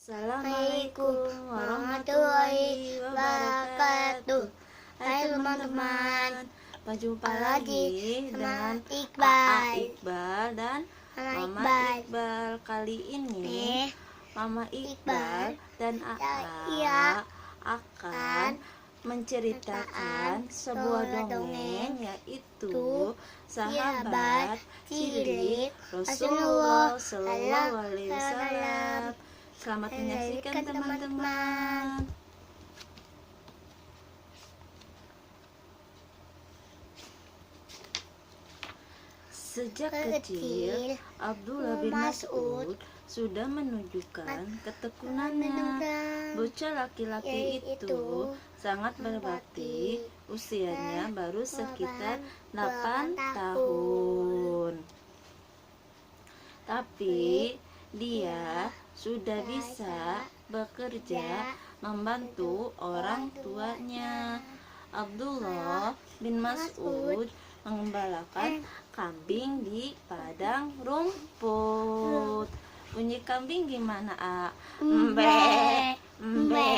Assalamualaikum warahmatullahi wabarakatuh. Hai teman-teman, berjumpa lagi dengan Iqbal dan Mama Iqbal. Kali ini Mama Iqbal dan Aa akan menceritakan sebuah dongeng, yaitu sahabat cilik Rasulullah Shallallahu Alaihi Wasallam. Selamat menyaksikan teman-teman. Sejak kecil, Abdullah bin Mas'ud sudah menunjukkan ketekunannya. Bocah laki-laki itu sangat berbakti, usianya baru sekitar 8 tahun. Tapi dia sudah bisa bekerja membantu orang tuanya. Abdullah bin Mas'ud mengembalakan kambing di padang rumput. Bunyi kambing gimana, A? Mbe, mbe.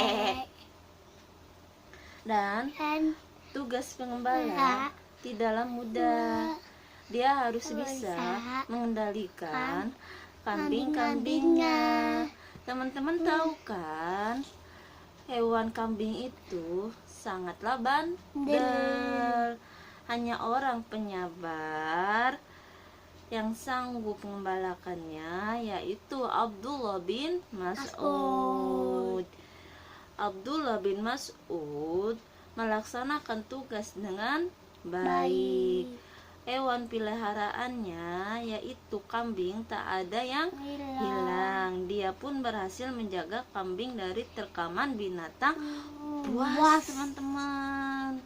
Dan tugas pengembala tidaklah mudah. Dia harus bisa mengendalikan kambing-kambingnya. Teman-teman tahu kan, hewan kambing itu sangatlah bandel. Hanya orang penyabar yang sanggup mengembalakannya, yaitu Abdullah bin Mas'ud. Abdullah bin Mas'ud melaksanakan tugas dengan baik. Hewan peliharaannya, yaitu kambing, tak ada yang hilang. Dia pun berhasil menjaga kambing dari terkaman binatang buas, teman-teman.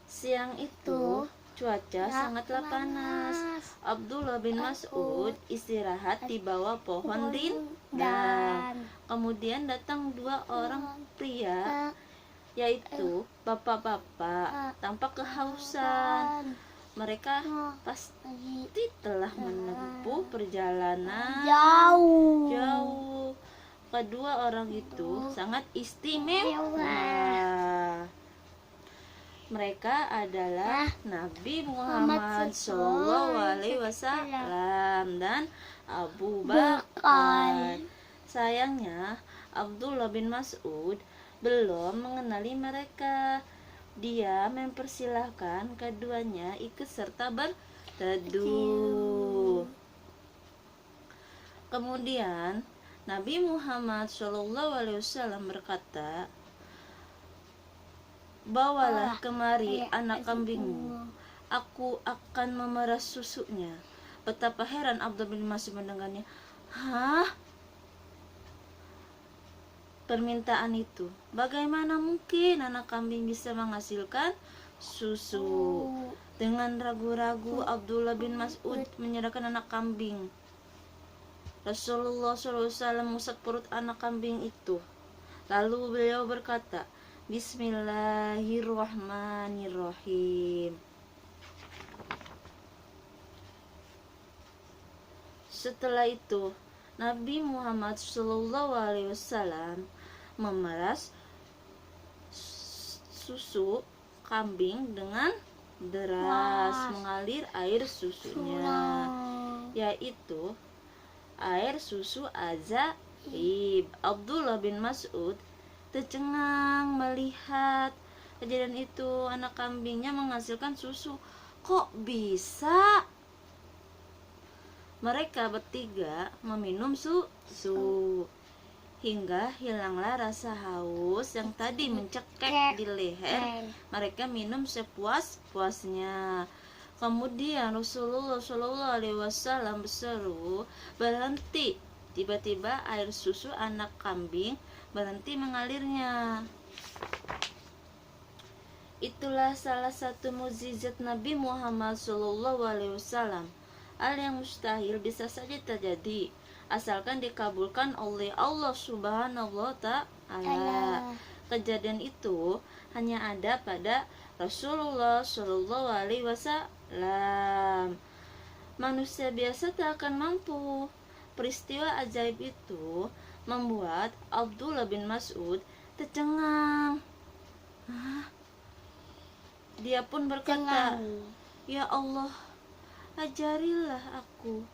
Siang itu cuaca sangatlah panas. Abdullah bin Mas'ud istirahat di bawah pohon rindang. Kemudian datang 2 orang pria, yaitu bapak-bapak tampak kehausan. Mereka pasti telah menempuh perjalanan jauh. Kedua orang itu sangat istimewa. Mereka adalah Nabi Muhammad SAW dan Abu Bakar. Sayangnya Abdullah bin Mas'ud belum mengenali mereka. Dia mempersilahkan keduanya ikut serta berteduh. Kemudian Nabi Muhammad SAW berkata, "Bawalah kemari anak kambingmu, aku akan memeras susunya." Betapa heran Abdullah bin Mas'ud mendengarnya. Hah? Permintaan itu, bagaimana mungkin anak kambing bisa menghasilkan susu? Dengan ragu-ragu Abdullah bin Mas'ud menyerahkan anak kambing. Rasulullah SAW mengusap perut anak kambing itu. Lalu beliau berkata, "Bismillahirrahmanirrahim." Setelah itu Nabi Muhammad SAW memeras susu kambing dengan deras, mengalir air susunya, yaitu air susu ajaib. Abdullah bin Mas'ud tercengang melihat kejadian itu. Anak kambingnya menghasilkan susu. Kok bisa? Mereka bertiga meminum susu hingga hilanglah rasa haus yang tadi mencekik di leher. Mereka minum sepuas-puasnya. Kemudian Rasulullah SAW berseru, "Berhenti!" Tiba-tiba air susu anak kambing berhenti mengalirnya. Itulah salah satu mukjizat Nabi Muhammad SAW. Hal yang mustahil bisa saja terjadi asalkan dikabulkan oleh Allah Subhanahu wa Ta'ala. Kejadian itu hanya ada pada Rasulullah Shallallahu Alaihi Wasallam. Manusia biasa tak akan mampu. peristiwa ajaib itu membuat Abdullah bin Mas'ud tercengang. Dia pun berkata, "Ya Allah, ajarilah aku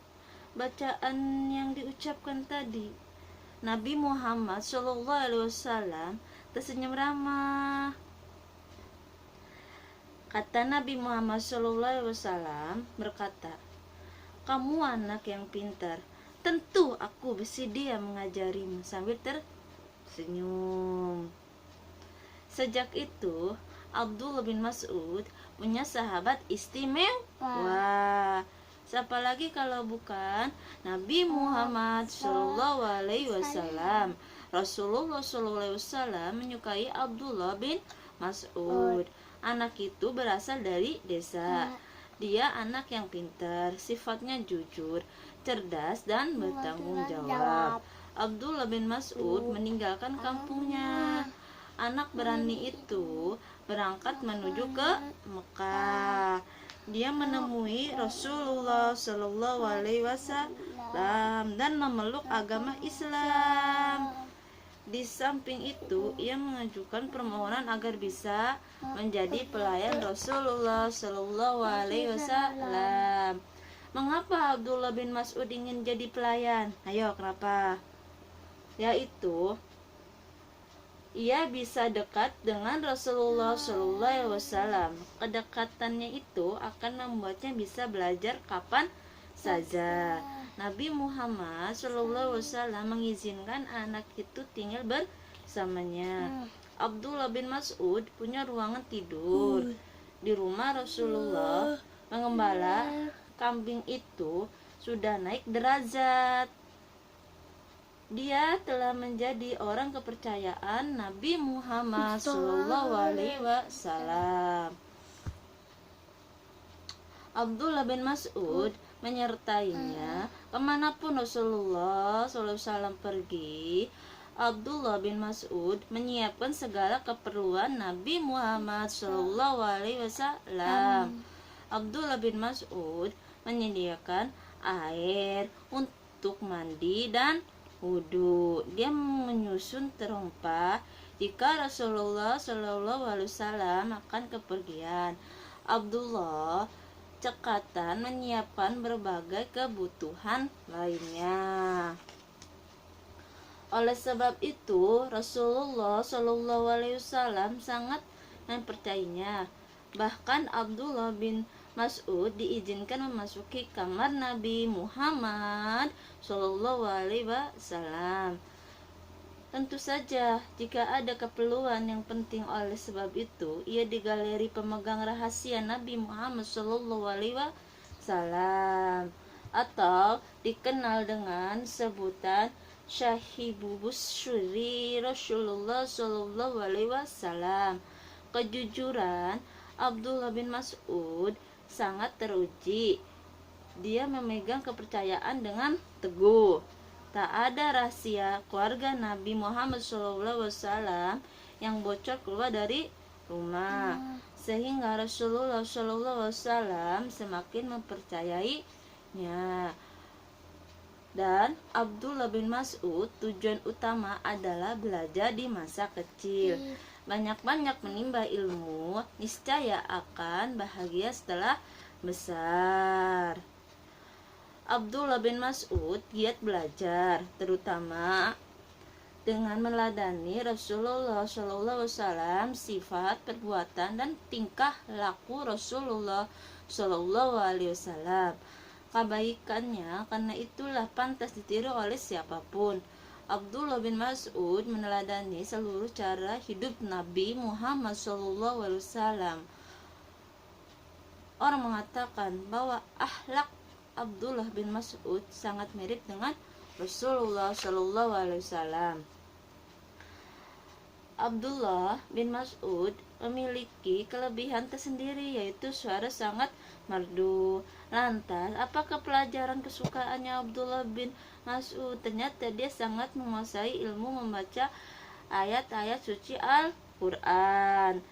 bacaan yang diucapkan tadi." Nabi Muhammad SAW tersenyum ramah. Kata Nabi Muhammad SAW berkata, "Kamu anak yang pintar, tentu aku bersedia mengajarimu," sambil tersenyum. Sejak itu Abdullah bin Mas'ud punya sahabat istimewa. Siapa lagi kalau bukan Nabi Muhammad SAW. Rasulullah SAW menyukai Abdullah bin Mas'ud. Anak itu berasal dari desa. Dia anak yang pintar, sifatnya jujur, cerdas, dan bertanggung jawab. Abdullah bin Mas'ud meninggalkan kampungnya. Anak berani itu berangkat menuju ke Mekah. Dia menemui Rasulullah SAW dan memeluk agama Islam. Di samping itu, ia mengajukan permohonan agar bisa menjadi pelayan Rasulullah SAW. Mengapa Abdullah bin Mas'ud ingin jadi pelayan? Ayo, kenapa? Yaitu, ia bisa dekat dengan Rasulullah SAW. Kedekatannya itu akan membuatnya bisa belajar kapan saja. Nabi Muhammad SAW mengizinkan anak itu tinggal bersamanya. Abdullah bin Mas'ud punya ruangan tidur di rumah Rasulullah. Pengembala kambing itu sudah naik derajat. Dia telah menjadi orang kepercayaan Nabi Muhammad SAW. Abdullah bin Mas'ud menyertainya kemanapun Rasulullah SAW pergi. Abdullah bin Mas'ud menyiapkan segala keperluan Nabi Muhammad SAW. Abdullah bin Mas'ud menyediakan air untuk mandi dan wudhu. Dia menyusun terompa jika Rasulullah SAW akan kepergian. Abdullah cekatan menyiapkan berbagai kebutuhan lainnya. Oleh sebab itu, Rasulullah SAW sangat mempercayainya. Bahkan Abdullah bin Mas'ud diizinkan memasuki kamar Nabi Muhammad SAW. Tentu saja, jika ada keperluan yang penting, oleh sebab itu ia di galeri pemegang rahasia Nabi Muhammad SAW, atau dikenal dengan sebutan Syahibubus Syuri Rasulullah SAW. Kejujuran Abdullah bin Mas'ud sangat teruji. Dia memegang kepercayaan dengan teguh. Tak ada rahasia keluarga Nabi Muhammad SAW yang bocor keluar dari rumah, sehingga Rasulullah SAW semakin mempercayainya. Dan Abdullah bin Mas'ud tujuan utama adalah belajar di masa kecil. Banyak-banyak menimba ilmu, niscaya akan bahagia setelah besar. Abdullah bin Mas'ud giat belajar, terutama dengan meladani Rasulullah SAW, sifat, perbuatan, dan tingkah laku Rasulullah SAW. Kebaikannya karena itulah pantas ditiru oleh siapapun. Abdullah bin Mas'ud meneladani seluruh cara hidup Nabi Muhammad SAW. Orang mengatakan bahwa akhlak Abdullah bin Mas'ud sangat mirip dengan Rasulullah SAW. Abdullah bin Mas'ud memiliki kelebihan tersendiri, yaitu suara sangat merdu. Lantas, apakah pelajaran kesukaannya Abdullah bin Mas'ud? Ternyata dia sangat menguasai ilmu membaca ayat-ayat suci Al-Quran.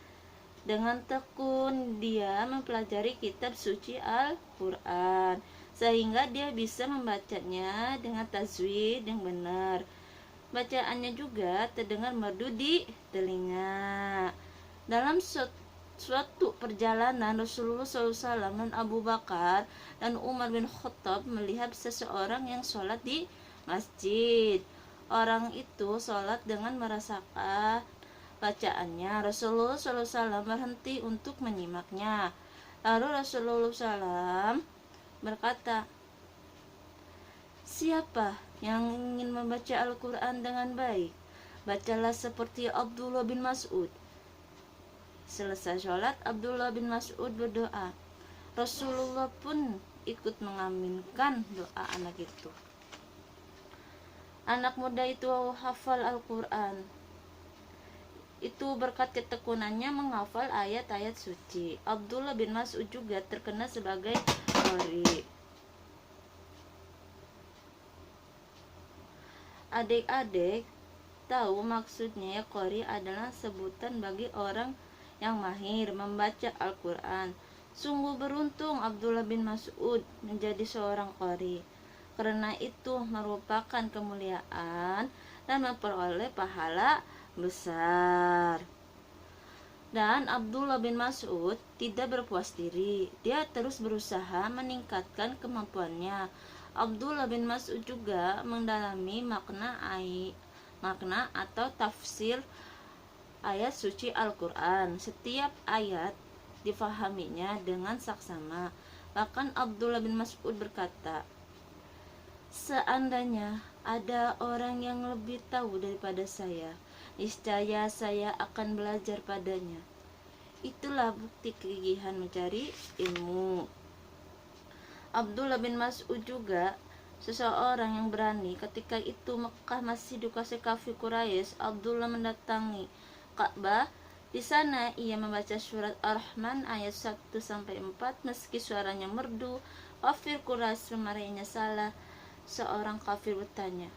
Dengan tekun dia mempelajari kitab suci Al-Quran. sehingga dia bisa membacanya dengan tajwid yang benar. Bacaannya juga terdengar merdu di telinga. Dalam suatu perjalanan, Rasulullah SAW dan Abu Bakar dan Umar bin Khattab melihat seseorang yang sholat di masjid. Orang itu sholat dengan merasakan bacaannya. Rasulullah SAW berhenti untuk menyimaknya. Lalu Rasulullah SAW berkata, "Siapa yang ingin membaca Al-Quran dengan baik, bacalah seperti Abdullah bin Mas'ud." Selesai sholat, Abdullah bin Mas'ud berdoa. Rasulullah pun ikut mengaminkan doa anak itu. Anak muda itu hafal Al-Quran. Itu berkat ketekunannya menghafal ayat-ayat suci. Abdullah bin Mas'ud juga terkenal sebagai qari. Adik-adik tahu maksudnya ya, qari adalah sebutan bagi orang yang mahir membaca Al-Quran. Sungguh beruntung Abdullah bin Mas'ud menjadi seorang qari, karena itu merupakan kemuliaan dan memperoleh pahala besar. Dan Abdullah bin Mas'ud tidak berpuas diri, dia terus berusaha meningkatkan kemampuannya. Abdullah bin Mas'ud juga mendalami makna atau tafsir ayat suci Al-Quran. Setiap ayat difahaminya dengan saksama. Bahkan Abdullah bin Mas'ud berkata, "Seandainya ada orang yang lebih tahu daripada saya, niscaya saya akan belajar padanya." Itulah bukti kegigihan mencari ilmu. Abdullah bin Mas'ud juga seseorang yang berani. Ketika itu Mekah masih dikuasai kafir Quraisy. Abdullah mendatangi Ka'bah. Di sana ia membaca surat Ar-Rahman ayat 1-4 meski suaranya merdu. Kafir Quraisy memarahinya salah. Seorang kafir bertanya,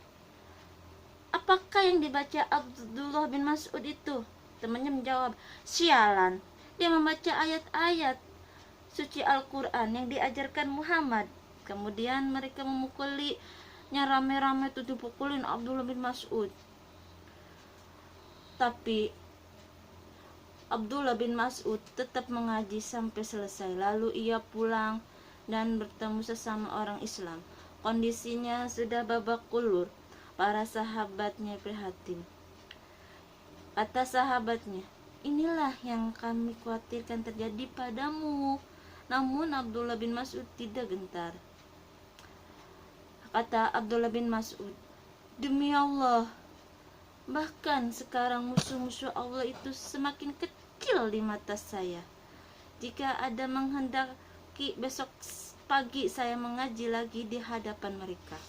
"Apakah yang dibaca Abdullah bin Mas'ud itu?" Temannya menjawab, "Sialan, dia membaca ayat-ayat suci Al-Quran yang diajarkan Muhammad." Kemudian mereka memukulinya rame-rame, itu dipukulin Abdullah bin Mas'ud. Tapi Abdullah bin Mas'ud tetap mengaji sampai selesai. Lalu ia pulang dan bertemu sesama orang Islam. Kondisinya sudah babak belur. Para sahabatnya prihatin. Kata sahabatnya, "Inilah yang kami khawatirkan terjadi padamu." Namun Abdullah bin Mas'ud tidak gentar. Kata Abdullah bin Mas'ud, "Demi Allah, bahkan sekarang musuh-musuh Allah itu semakin kecil di mata saya. Jika ada menghendaki besok pagi saya mengaji lagi di hadapan mereka."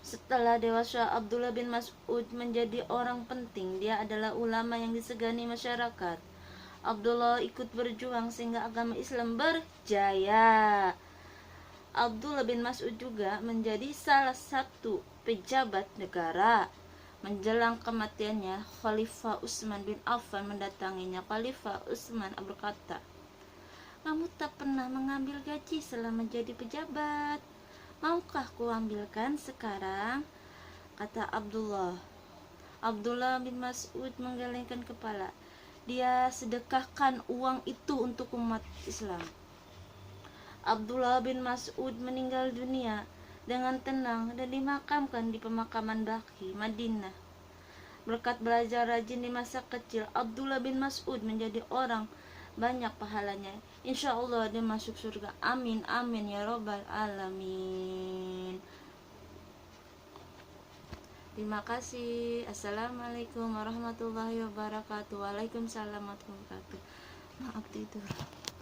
Setelah dewasa, Abdullah bin Mas'ud menjadi orang penting. Dia adalah ulama yang disegani masyarakat. Abdullah ikut berjuang sehingga agama Islam berjaya. Abdullah bin Mas'ud juga menjadi salah satu pejabat negara. Menjelang kematiannya, Khalifah Utsman bin Affan mendatanginya. Khalifah Utsman berkata, "Kamu tak pernah mengambil gaji selama jadi pejabat. Maukah kuambilkan sekarang?" Kata Abdullah. Abdullah bin Mas'ud menggelengkan kepala. Dia sedekahkan uang itu untuk umat Islam. Abdullah bin Mas'ud meninggal dunia dengan tenang dan dimakamkan di pemakaman Baqi, Madinah. Berkat belajar rajin di masa kecil, Abdullah bin Mas'ud menjadi orang banyak pahalanya. Insya Allah dia masuk surga. Amin, amin ya robbal alamin. Terima kasih. Assalamualaikum warahmatullahi wabarakatuh. Waalaikumsalam warahmatullahi wabarakatuh. Maaf tidur.